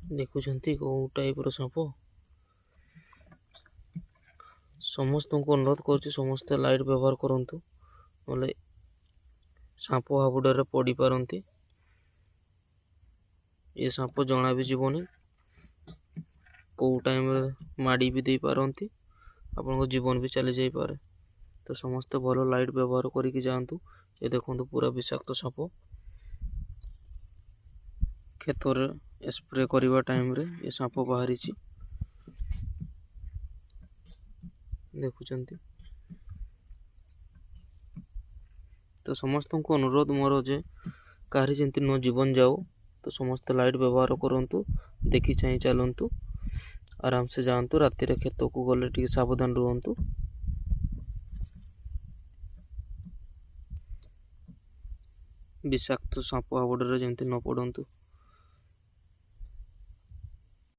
ଦେଖୁଛନ୍ତି କେଉଁ ଟାଇପ୍ର ସାପ। ସମସ୍ତଙ୍କୁ ଅନୁରୋଧ କରୁଛି ସମସ୍ତେ ଲାଇଟ୍ ବ୍ୟବହାର କରନ୍ତୁ, ନହେଲେ ସାପ ହାବୁଡ଼ରେ ପଡ଼ିପାରନ୍ତି। ଏ ସାପ ଜଣା ବି ଯିବନି, କେଉଁ ଟାଇମ୍ରେ ମାଡ଼ି ବି ଦେଇପାରନ୍ତି, ଆପଣଙ୍କ ଜୀବନ ବି ଚାଲି ଯାଇପାରେ। ତ ସମସ୍ତେ ଭଲ ଲାଇଟ୍ ବ୍ୟବହାର କରିକି ଯାଆନ୍ତୁ। ଏ ଦେଖନ୍ତୁ ପୁରା ବିଷାକ୍ତ ସାପ। କ୍ଷେତରେ ସ୍ପ୍ରେ କରିବା ଟାଇମ୍ରେ ଏ ସାପ ବାହାରିଛି, ଦେଖୁଛନ୍ତି। ତ ସମସ୍ତଙ୍କୁ ଅନୁରୋଧ ମୋର ଯେ କାହାରି ଯେମିତି ନ ଜୀବନ ଯାଉ, ତ ସମସ୍ତେ ଲାଇଟ୍ ବ୍ୟବହାର କରନ୍ତୁ, ଦେଖି ଚାହିଁ ଚାଲନ୍ତୁ, ଆରାମସେ ଯାଆନ୍ତୁ। ରାତିରେ କ୍ଷେତକୁ ଗଲେ ଟିକେ ସାବଧାନ ରୁହନ୍ତୁ। ବିଷାକ୍ତ ସାପ ହାବୁଡ଼ରେ ଯେମିତି ନ ପଡ଼ନ୍ତୁ।